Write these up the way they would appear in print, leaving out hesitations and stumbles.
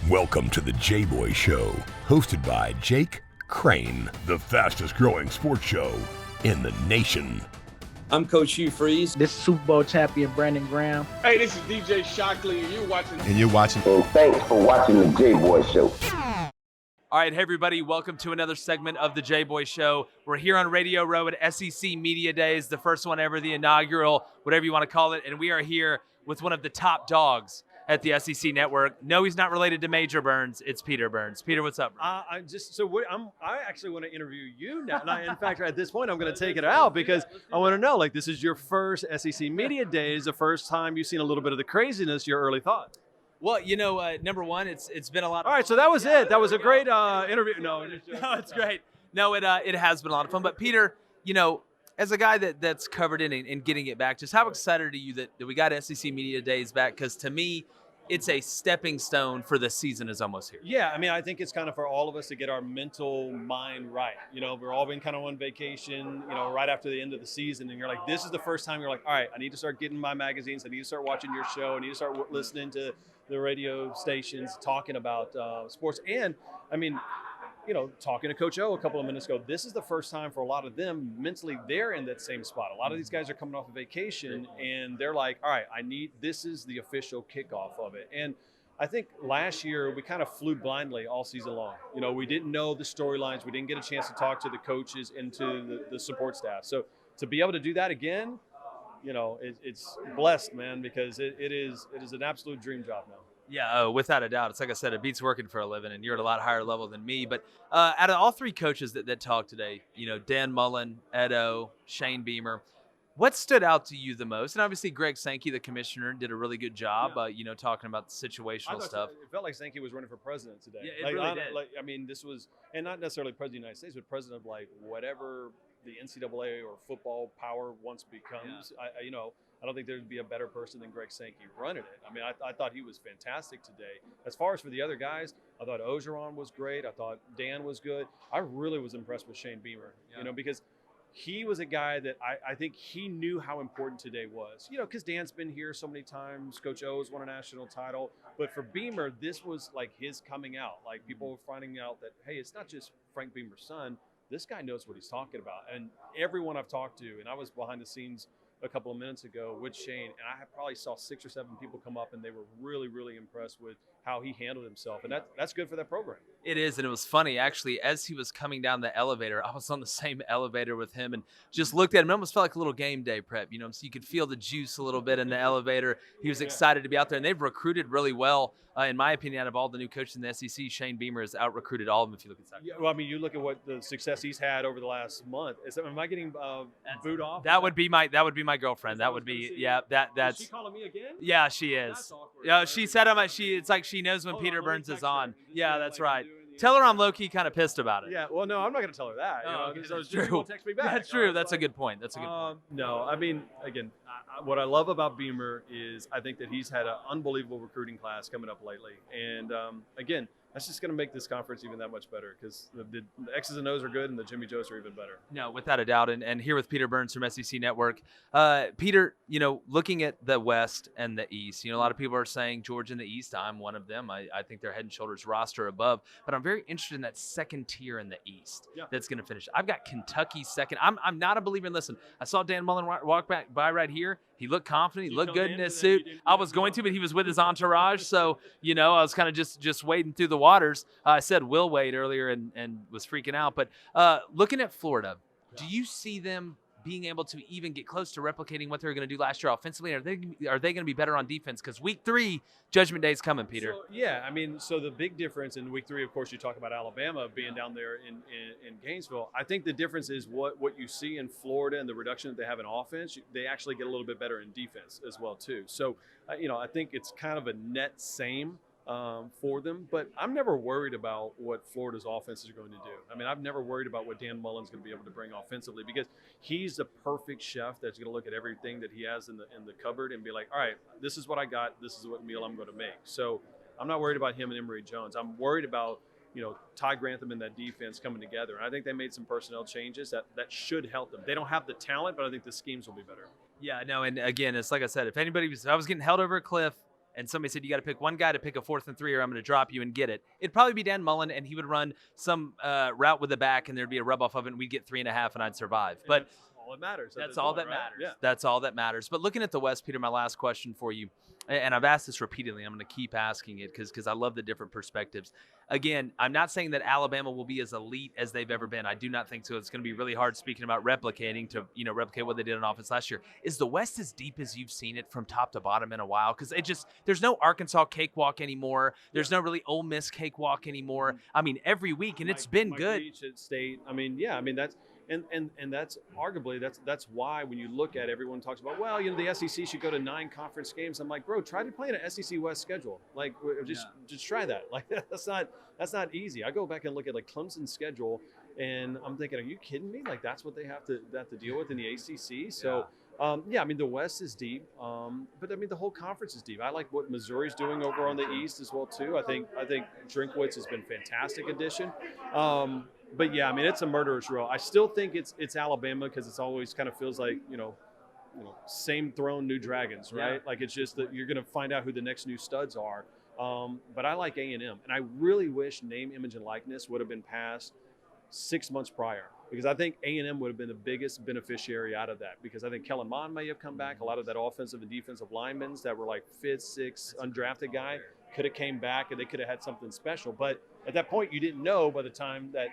Welcome to the Jboy Show, hosted by Jake Crain, the fastest growing sports show in the nation. I'm Coach Hugh Freeze. This is Super Bowl champion Brandon Graham. Hey, this is DJ Shockley, and you're watching. And thanks for watching the Jboy Show. All right, hey everybody, welcome to another segment of the Jboy Show. We're here on Radio Row at SEC Media Days, the first one ever, the inaugural, whatever you want to call it, and we are here with one of the top dogs at the SEC Network. No, he's not related to Major Burns. It's Peter Burns. Peter, what's up? I actually want to interview you now. In fact, at this point, I'm going to take it out because I want to know, like, this is your first SEC Media Days, the first time you've seen a little bit of the craziness. Your early thought? Well, you know, number one, it's been a lot of All right, so that was it. That was a great interview. No, it's great. No, it has been a lot of fun. But Peter, you know, as a guy that's covered in and getting it back, just how excited are you that we got SEC Media Days back? Because to me, it's a stepping stone for the season is almost here. Yeah, I mean, I think it's kind of for all of us to get our mental mind right. You know, we're all been kind of on vacation, you know, right after the end of the season. And you're like, this is the first time you're like, all right, I need to start getting my magazines. I need to start watching your show. I need to start listening to the radio stations talking about sports. And, I mean, you know, talking to Coach O a couple of minutes ago, this is the first time for a lot of them mentally they're in that same spot. A lot of these guys are coming off a vacation and they're like, all right, this is the official kickoff of it. And I think last year we kind of flew blindly all season long. You know, we didn't know the storylines. We didn't get a chance to talk to the coaches and to the support staff. So to be able to do that again, you know, it's blessed, man, because it is an absolute dream job now. Yeah, without a doubt. It's like I said, it beats working for a living, and you're at a lot higher level than me. But out of all three coaches that talked today, you know, Dan Mullen, Edo, Shane Beamer, what stood out to you the most? And obviously Greg Sankey, the commissioner, did a really good job, you know, talking about the situational stuff. It felt like Sankey was running for president today. Yeah, it really did. I mean, this was, and not necessarily president of the United States, but president of like whatever the NCAA or football power once becomes. Yeah. I don't think there'd be a better person than Greg Sankey running it. I mean, I thought he was fantastic today. As far as for the other guys, I thought Ogeron was great. I thought Dan was good. I really was impressed with Shane Beamer, you know, because he was a guy that I think he knew how important today was. You know, because Dan's been here so many times. Coach O's won a national title. But for Beamer, this was like his coming out. Like people were finding out that, hey, it's not just Frank Beamer's son. This guy knows what he's talking about. And everyone I've talked to, and I was behind the scenes a couple of minutes ago with Shane, and I probably saw 6 or 7 people come up and they were really, really impressed with how he handled himself. And that's good for that program. It is, and it was funny, actually, as he was coming down the elevator, I was on the same elevator with him and just looked at him. It almost felt like a little game day prep, you know, so you could feel the juice a little bit in the elevator. He was excited to be out there, and they've recruited really well. In my opinion, out of all the new coaches in the SEC, Shane Beamer has out-recruited all of them if you look at that. Yeah, well, I mean, you look at what the success he's had over the last month. Am I getting booed off? That would be my girlfriend. That would be, yeah, that's. Is she calling me again? Yeah, she is. That's awkward. Yeah, she said it's like she knows when Peter Burns is on. Yeah, that's right. Tell her I'm low-key kind of pissed about it. Yeah, well, no, I'm not going to tell her that. That's true. Won't text me back. That's true. That's a good point. That's a good point. No, I mean, again, what I love about Beamer is I think that he's had an unbelievable recruiting class coming up lately. And, again, that's just going to make this conference even that much better because the X's and O's are good and the Jimmy Joes are even better. No, without a doubt. And here with Peter Burns from SEC Network. Peter, you know, looking at the West and the East, you know, a lot of people are saying Georgia in the East. I'm one of them. I think they're head and shoulders roster above. But I'm very interested in that second tier in the East that's going to finish. I've got Kentucky second. I'm not a believer in, listen, I saw Dan Mullen walk by right here. He looked confident. He looked good in his suit. I was going to, but he was with his entourage. So, you know, I was kind of just wading through the waters. I said Will Wade earlier and was freaking out. But looking at Florida, do you see them being able to even get close to replicating what they were going to do last year offensively? Are they going to be better on defense? Because week 3, Judgment Day is coming, Peter. So, yeah, I mean, so the big difference in week 3, of course, you talk about Alabama being down there in Gainesville. I think the difference is what you see in Florida and the reduction that they have in offense. They actually get a little bit better in defense as well, too. So, you know, I think it's kind of a net same for them, but I'm never worried about what Florida's offense is going to do. I mean, I've never worried about what Dan Mullen's going to be able to bring offensively because he's the perfect chef that's going to look at everything that he has in the cupboard and be like, all right, this is what I got. This is what meal I'm going to make. So I'm not worried about him and Emory Jones. I'm worried about, you know, Ty Grantham and that defense coming together. And I think they made some personnel changes that should help them. They don't have the talent, but I think the schemes will be better. Yeah, no, and again, it's like I said, if I was getting held over a cliff, and somebody said you got to pick one guy to pick a 4th and 3 or I'm going to drop you and get it, it'd probably be Dan Mullen, and he would run some route with the back and there'd be a rub off of it and we'd get 3.5 and I'd survive. But all that matters. That's all that matters. Yeah. That's all that matters. But looking at the West, Peter, my last question for you, and I've asked this repeatedly, I'm going to keep asking it because I love the different perspectives. Again, I'm not saying that Alabama will be as elite as they've ever been. I do not think so. It's going to be really hard, speaking about replicating, to replicate what they did on offense last year. Is the West as deep as you've seen it from top to bottom in a while? Because there's no Arkansas cakewalk anymore. There's no really Ole Miss cakewalk anymore. I mean, every week, and it's been good. Reach at State. I mean, yeah. I mean, that's and that's arguably that's why when you look at everyone talks about, well, the SEC should go to 9 conference games. I'm like, bro, try to play in an SEC West schedule. Like, just try that. Like, that's not easy. I go back and look at like Clemson's schedule, and I'm thinking, are you kidding me? Like, that's what they have to deal with in the ACC. So. I mean, the West is deep, but I mean, the whole conference is deep. I like what Missouri's doing over on the East as well too. I think Drinkwitz has been a fantastic addition. But yeah, I mean, it's a murderer's row. I still think it's Alabama because it's always kind of feels like same throne, new dragons, right? Yeah. Like, it's just that you're going to find out who the next new studs are. But I like A&M, and I really wish name, image, and likeness would have been passed 6 months prior, because I think A&M would have been the biggest beneficiary out of that, because I think Kellen Mond may have come back. A lot of that offensive and defensive linemen that were like 5th, 6th, undrafted guy could have came back and they could have had something special. But at that point, you didn't know by the time that,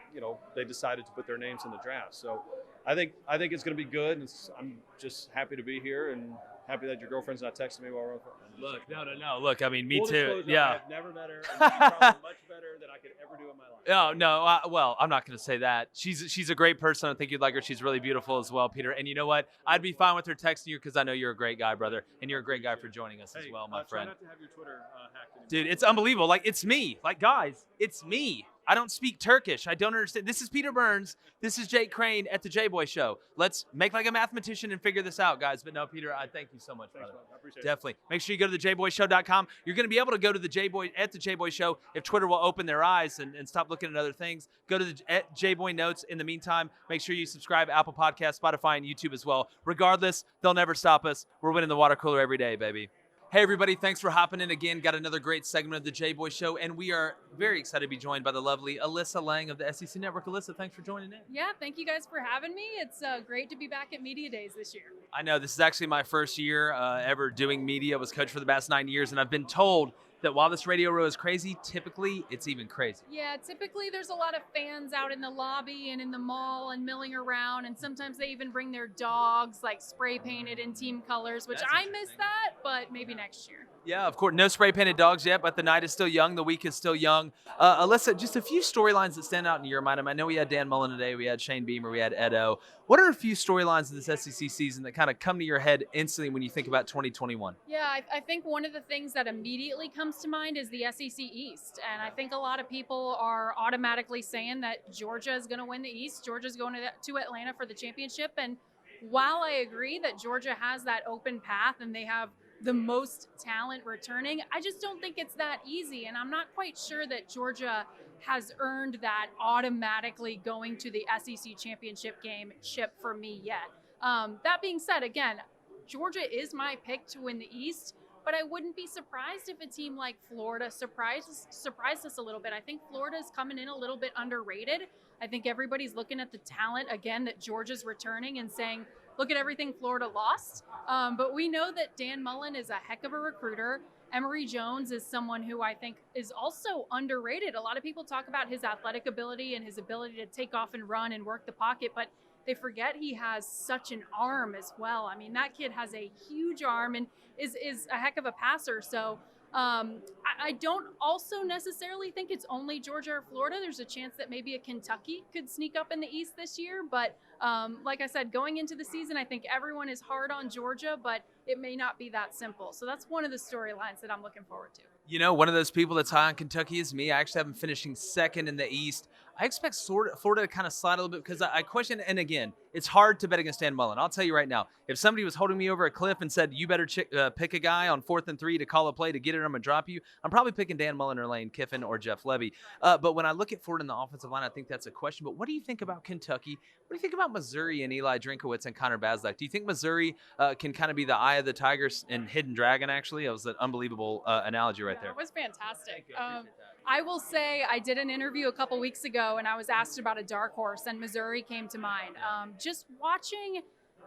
they decided to put their names in the draft. So I think it's going to be good. And I'm just happy to be here and happy that your girlfriend's not texting me while we're on the phone. Look, no. Look, I mean, me Full too. disclosure, Yeah. I've never met her, and she's probably much better than I could ever do in my life. No. Well, I'm not going to say that. She's a great person. I think you'd like her. She's really beautiful as well, Peter. And you know what? I'd be fine with her texting you because I know you're a great guy, brother, and you're a great guy for joining us as well, my friend. Try not to have your Twitter hacked anymore. Dude, it's unbelievable. Like, it's me. Like, guys, it's me. I don't speak Turkish. I don't understand. This is Peter Burns. This is Jake Crain at the Jboy Show. Let's make like a mathematician and figure this out, guys. But no, Peter, I thank you so much, brother. I appreciate Definitely. It. Make sure you go to thejboyshow.com. You're going to be able to go to the Jboy Show if Twitter will open their eyes and stop looking at other things. Go to at Jboy Notes. In the meantime, make sure you subscribe Apple Podcasts, Spotify, and YouTube as well. Regardless, they'll never stop us. We're winning the water cooler every day, baby. Hey, everybody. Thanks for hopping in again. Got another great segment of the Jboy Show, and we are very excited to be joined by the lovely Alyssa Lang of the SEC Network. Alyssa, thanks for joining in. Yeah, thank you guys for having me. It's great to be back at Media Days this year. I know. This is actually my first year ever doing media. I was coach for the past 9 years, and I've been told that while this radio row is crazy, typically it's even crazy. Yeah, typically there's a lot of fans out in the lobby and in the mall and milling around, and sometimes they even bring their dogs like spray painted in team colors, which I miss that, but maybe next year. Yeah, of course. No spray painted dogs yet, but the night is still young. The week is still young. Alyssa, just a few storylines that stand out in your mind. I know we had Dan Mullen today. We had Shane Beamer. We had Edo. What are a few storylines of this SEC season that kind of come to your head instantly when you think about 2021? Yeah, I think one of the things that immediately comes to mind is the SEC East. And I think a lot of people are automatically saying that Georgia is going to win the East. Georgia's going to Atlanta for the championship. And while I agree that Georgia has that open path and they have the most talent returning, I just don't think it's that easy. And I'm not quite sure that Georgia has earned that automatically going to the SEC championship game chip for me yet. That being said, again, Georgia is my pick to win the East, but I wouldn't be surprised if a team like Florida surprised us a little bit. I think Florida is coming in a little bit underrated. I think everybody's looking at the talent, again, that Georgia's returning and saying, look at everything Florida lost. But we know that Dan Mullen is a heck of a recruiter. Emory Jones is someone who I think is also underrated. A lot of people talk about his athletic ability and his ability to take off and run and work the pocket, but they forget he has such an arm as well. I mean, that kid has a huge arm and is a heck of a passer. So I don't also necessarily think it's only Georgia or Florida. There's a chance that maybe a Kentucky could sneak up in the East this year. But like I said, going into the season, I think everyone is hard on Georgia, but it may not be that simple. So that's one of the storylines that I'm looking forward to. You know, one of those people that's high on Kentucky is me. I actually have them finishing second in the East. I expect Florida to kind of slide a little bit because I question, and again, it's hard to bet against Dan Mullen. I'll tell you right now, if somebody was holding me over a cliff and said, you better pick a guy on 4th and 3 to call a play to get it, I'm going to drop you, I'm probably picking Dan Mullen or Lane Kiffin or Jeff Levy. But when I look at Florida in the offensive line, I think that's a question. But what do you think about Kentucky? What do you think about Missouri and Eli Drinkowitz and Connor Bazelak? Do you think Missouri can kind of be the eye of the Tigers and hidden dragon, actually? That was an unbelievable analogy right there. That was fantastic. I will say I did an interview a couple weeks ago, and I was asked about a dark horse, and Missouri came to mind. Just watching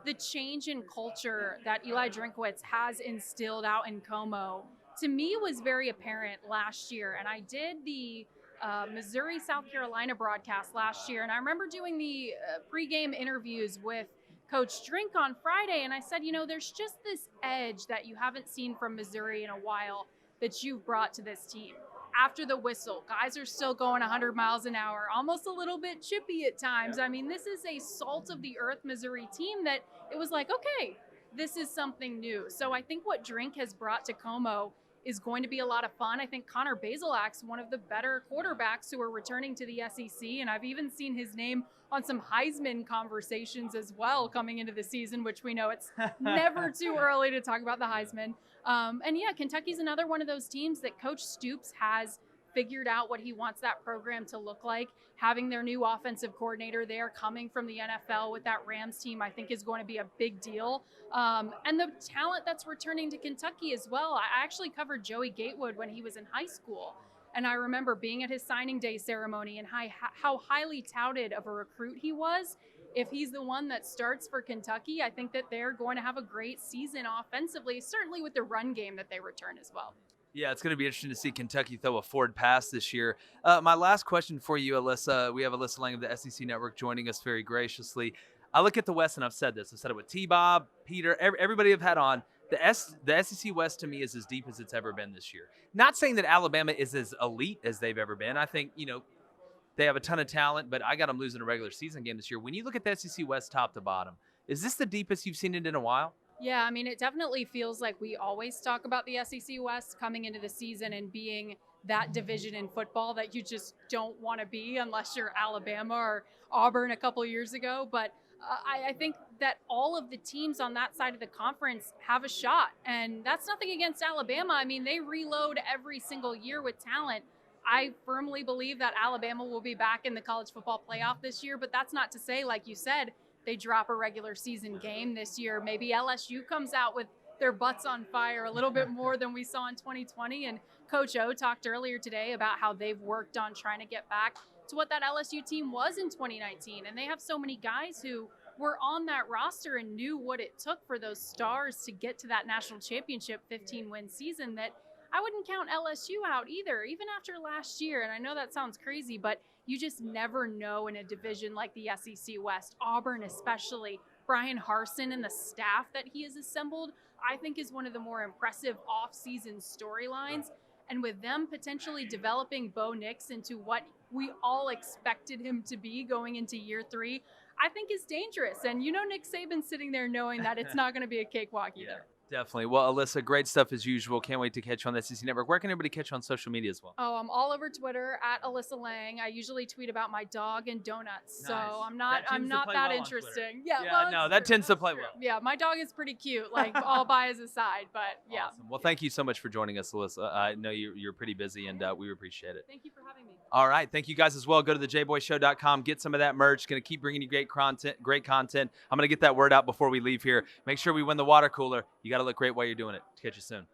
the change in culture that Eli Drinkowitz has instilled out in Como, to me, was very apparent last year. And I did the Missouri-South Carolina broadcast last year, and I remember doing the pregame interviews with Coach Drink on Friday, and I said, there's just this edge that you haven't seen from Missouri in a while that you've brought to this team. After the whistle, guys are still going 100 miles an hour, almost a little bit chippy at times. I mean, this is a salt of the earth Missouri team that it was like, okay, this is something new. So I think what Drink has brought to Como is going to be a lot of fun. I think Connor Bazelak's one of the better quarterbacks who are returning to the SEC, and I've even seen his name on some Heisman conversations as well coming into the season, which we know it's never too early to talk about the Heisman. And yeah, Kentucky's another one of those teams that Coach Stoops has figured out what he wants that program to look like. Having their new offensive coordinator there coming from the NFL with that Rams team, I think is going to be a big deal. And the talent that's returning to Kentucky as well. I actually covered Joey Gatewood when he was in high school. And I remember being at his signing day ceremony and how highly touted of a recruit he was. If he's the one that starts for Kentucky, I think that they're going to have a great season offensively, certainly with the run game that they return as well. Yeah, it's going to be interesting to see Kentucky throw a forward pass this year. My last question for you, Alyssa. We have Alyssa Lang of the SEC Network joining us very graciously. I look at the West, and I've said this. I've said it with T-Bob, Peter, everybody I've had on. The SEC West, to me, is as deep as it's ever been this year. Not saying that Alabama is as elite as they've ever been. I think, they have a ton of talent, but I got them losing a regular season game this year. When you look at the SEC West top to bottom, is this the deepest you've seen it in a while? Yeah, I mean, it definitely feels like we always talk about the SEC West coming into the season and being that division in football that you just don't want to be unless you're Alabama or Auburn a couple years ago. But I think that all of the teams on that side of the conference have a shot. And that's nothing against Alabama. I mean, they reload every single year with talent. I firmly believe that Alabama will be back in the college football playoff this year. But that's not to say, like you said, they drop a regular season game this year. Maybe LSU comes out with their butts on fire a little bit more than we saw in 2020. And Coach O talked earlier today about how they've worked on trying to get back to what that LSU team was in 2019. And they have so many guys who were on that roster and knew what it took for those stars to get to that national championship 15-win season that I wouldn't count LSU out either, even after last year. And I know that sounds crazy, but you just never know in a division like the SEC West, Auburn especially. Brian Harsin and the staff that he has assembled, I think is one of the more impressive off-season storylines. And with them potentially developing Bo Nix into what we all expected him to be going into year 3, I think is dangerous. And Nick Saban's sitting there knowing that it's not going to be a cakewalk either. Yeah. Definitely. Well, Alyssa, great stuff as usual. Can't wait to catch you on the SEC Network. Where can everybody catch you on social media as well? Oh, I'm all over Twitter at Alyssa Lang. I usually tweet about my dog and donuts, Nice. so I'm not that interesting. No, that tends to play well. Yeah, my dog is pretty cute, like all by his side, but yeah. Awesome. Well, thank you so much for joining us, Alyssa. I know you're pretty busy, and we appreciate it. Thank you for having me. All right. Thank you guys as well. Go to the jboyshow.com. Get some of that merch. Going to keep bringing you great content. I'm going to get that word out before we leave here. Make sure we win the water cooler. You got to look great while you're doing it. Catch you soon.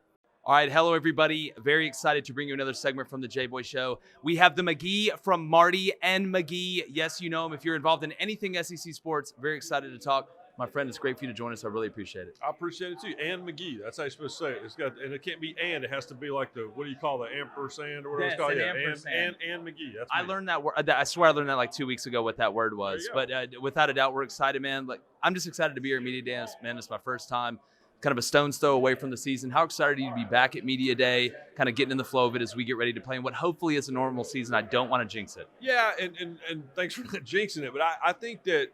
All right. Hello, everybody. Very excited to bring you another segment from the Jboy Show. We have the McGee from Marty and McGee. Yes, you know him. If you're involved in anything SEC sports, very excited to talk. My friend, it's great for you to join us. I really appreciate it. I appreciate it too. And McGee. That's how you're supposed to say it. And it can't be and. It has to be like the, what do you call the ampersand or whatever it's called? And McGee. That's I learned that word. I swear I learned that like 2 weeks ago what that word was. But without a doubt, we're excited, man. Like I'm just excited to be here at Media Day, man. It's my first time. Kind of a stone's throw away from the season. How excited are you to be back at Media Day, kind of getting in the flow of it as we get ready to play in what hopefully is a normal season. I don't want to jinx it. Yeah, and thanks for not jinxing it. But I think that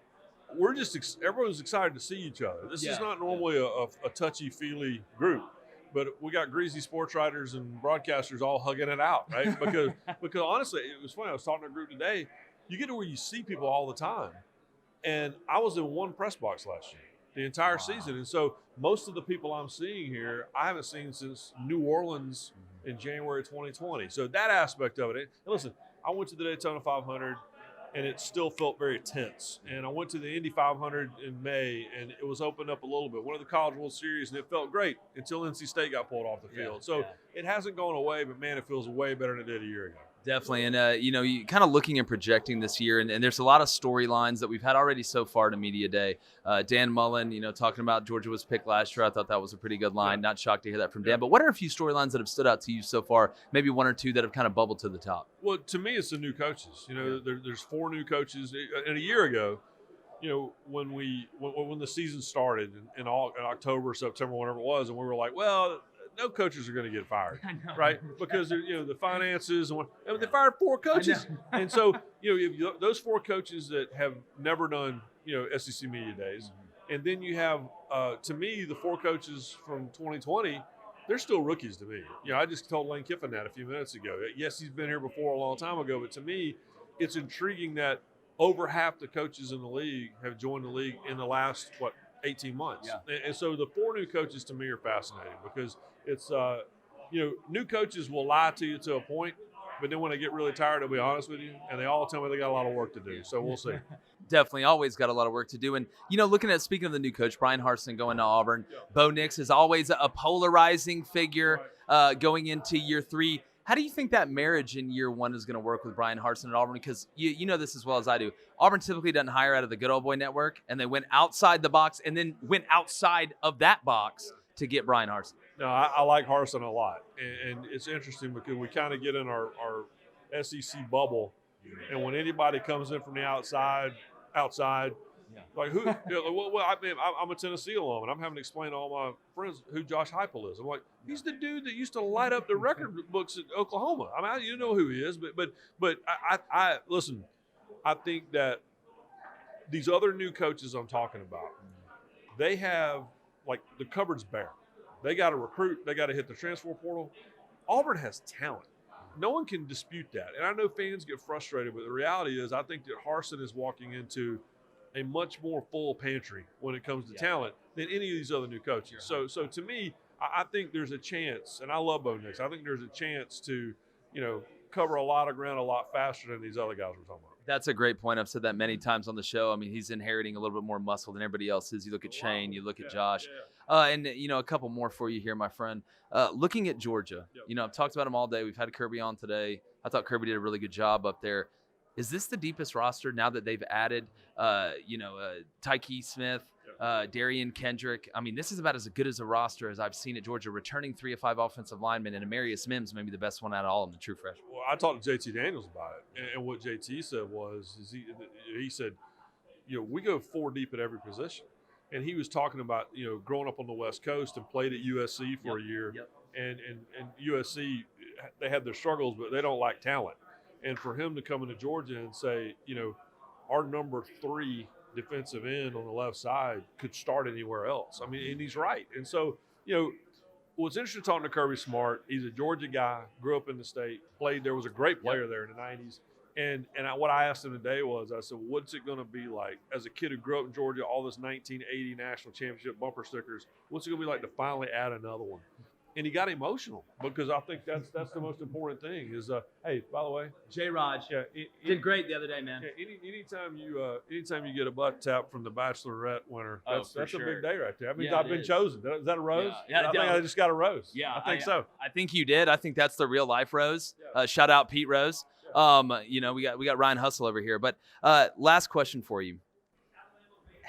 we're just everyone's excited to see each other. This is not normally a touchy-feely group, but we got greasy sports writers and broadcasters all hugging it out, right? Because honestly, it was funny. I was talking to a group today. You get to where you see people all the time, and I was in one press box last year, the entire season, and so most of the people I'm seeing here, I haven't seen since New Orleans in January 2020. So that aspect of it. And listen, I went to the Daytona 500. and it still felt very tense. And I went to the Indy 500 in May, and it was opened up a little bit. One of the College World Series, and it felt great until NC State got pulled off the field. So it hasn't gone away, but, man, it feels way better than it did a year ago. Definitely. And, you kind of looking and projecting this year, and there's a lot of storylines that we've had already so far to Media Day. Dan Mullen, talking about Georgia was picked last year. I thought that was a pretty good line. Not shocked to hear that from Dan. But what are a few storylines that have stood out to you so far, maybe one or two that have kind of bubbled to the top? Well, to me, it's the new coaches. There's 4 new coaches. And a year ago, when the season started in October, September, whatever it was, and we were like, well, no coaches are going to get fired, right? Because the finances and they fired 4 coaches, and so those 4 coaches that have never done SEC Media Days, and then you have to me the 4 coaches from 2020, they're still rookies to me. I just told Lane Kiffin that a few minutes ago. Yes, he's been here before a long time ago, but to me, it's intriguing that over half the coaches in the league have joined the league in the last 18 months. And so the 4 new coaches to me are fascinating because it's new coaches will lie to you to a point, but then when they get really tired, they'll be honest with you, and they all tell me they got a lot of work to do. So we'll see. Definitely always got a lot of work to do. And, speaking of the new coach, Brian Harsin going to Auburn, Bo Nix is always a polarizing figure going into year 3. How do you think that marriage in year 1 is going to work with Brian Harsin at Auburn? Because you know this as well as I do. Auburn typically doesn't hire out of the good old boy network, and they went outside the box and then went outside of that box to get Brian Harsin. No, I like Harsin a lot. And it's interesting because we kind of get in our SEC bubble, and when anybody comes in from the outside, like who? I'm a Tennessee alum, and I'm having to explain to all my friends who Josh Heupel is. I'm like, he's the dude that used to light up the record books at Oklahoma. I mean, you know who he is, but I listen. I think that these other new coaches I'm talking about, they have the cupboard's bare. They got to recruit. They got to hit the transfer portal. Auburn has talent. No one can dispute that. And I know fans get frustrated, but the reality is I think that Harsin is walking into a much more full pantry when it comes to talent than any of these other new coaches. So to me, I think there's a chance, and I love Bo Nix. I think there's a chance to, cover a lot of ground a lot faster than these other guys we're talking about. That's a great point. I've said that many times on the show. I mean, he's inheriting a little bit more muscle than everybody else is. You look at Shane, you look at Josh. And, a couple more for you here, my friend. Looking at Georgia, I've talked about him all day. We've had Kirby on today. I thought Kirby did a really good job up there. Is this the deepest roster now that they've added, Tyke Smith, Darian Kendrick? I mean, this is about as good as a roster as I've seen at Georgia, returning 3 of 5 offensive linemen, and Amarius Mims maybe the best one out of all of them, the true freshman. Well, I talked to JT Daniels about it, and what JT said was he said, we go 4 deep at every position. And he was talking about, growing up on the West Coast and played at USC for a year. And USC, they had their struggles, but they don't lack talent. And for him to come into Georgia and say, our number 3 defensive end on the left side could start anywhere else. I mean, and he's right. And so, what's interesting talking to Kirby Smart, he's a Georgia guy, grew up in the state, played there, was a great player there in the 90s. And what I asked him today was, I said, what's it going to be like as a kid who grew up in Georgia, all this 1980 national championship bumper stickers, what's it going to be like to finally add another one? And he got emotional because I think that's the most important thing is, hey, by the way. J-Raj did great the other day, man. Anytime you get a butt tap from the Bachelorette winner, that's a big day right there. I mean, I've been chosen. Is that a rose? I think I just got a rose. Yeah, I think so. I think you did. I think that's the real life Rose. Shout out Pete Rose. We got Ryan Hustle over here. But last question for you.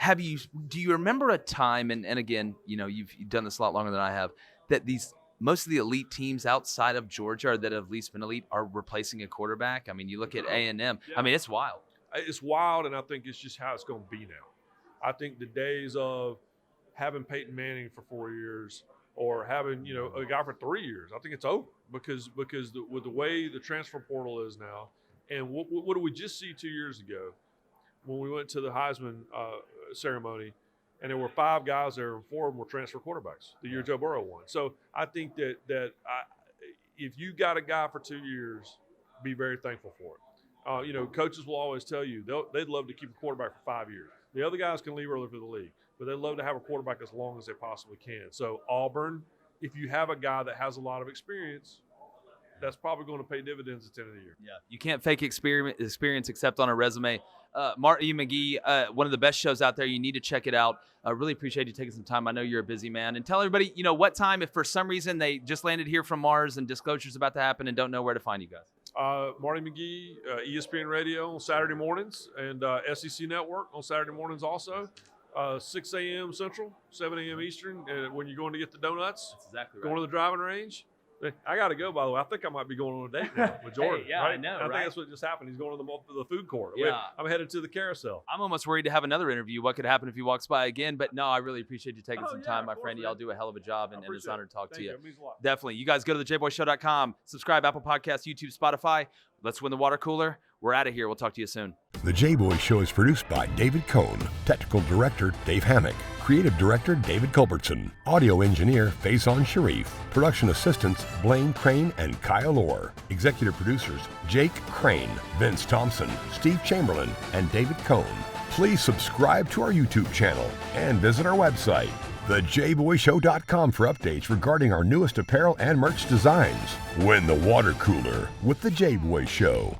Do you remember a time, and again, you've done this a lot longer than I have, that most of the elite teams outside of Georgia that have at least been elite are replacing a quarterback? I mean, you look at A&M. I mean, it's wild. It's wild, and I think it's just how it's going to be now. I think the days of having Peyton Manning for 4 years or having, a guy for 3 years, I think it's over because with the way the transfer portal is now, and what did we just see 2 years ago when we went to the Heisman ceremony? And there were 5 guys there, and 4 of them were transfer quarterbacks the year Joe Burrow won. So I think that if you got a guy for 2 years, be very thankful for it. Coaches will always tell you they'd love to keep a quarterback for 5 years. The other guys can leave early for the league, but they'd love to have a quarterback as long as they possibly can. So Auburn, if you have a guy that has a lot of experience, that's probably going to pay dividends at the end of the year. Yeah, you can't fake experience except on a resume. Marty McGee, one of the best shows out there. You need to check it out. I really appreciate you taking some time. I know you're a busy man. And tell everybody, what time, if for some reason they just landed here from Mars and disclosure's about to happen and don't know where to find you guys. Marty McGee, ESPN Radio on Saturday mornings, and SEC Network on Saturday mornings also. 6 a.m. Central, 7 a.m. Eastern. When you're going to get the donuts, That's exactly right. going to the driving range. I got to go, by the way. I think I might be going on a date now with Jordan. Hey, yeah, right? I know, I think right? that's what just happened. He's going to the food court. Yeah. I'm headed to the carousel. I'm almost worried to have another interview. What could happen if he walks by again? But no, I really appreciate you taking some time, my friend. Y'all do a hell of a job, and it's an honor to talk to you. It means a lot. Definitely. You guys go to thejboyshow.com, subscribe, Apple Podcasts, YouTube, Spotify. Let's win the water cooler. We're out of here. We'll talk to you soon. The Jboy Show is produced by David Cohn, Technical Director Dave Hammock, Creative Director David Culbertson, Audio Engineer Feyzan Shareef, Production Assistants Blaine Crane and Kyle Orr, Executive Producers Jake Crain, Vince Thompson, Steve Chamberlain, and David Cohn. Please subscribe to our YouTube channel and visit our website, thejboyshow.com, for updates regarding our newest apparel and merch designs. Win the water cooler with The Jboy Show.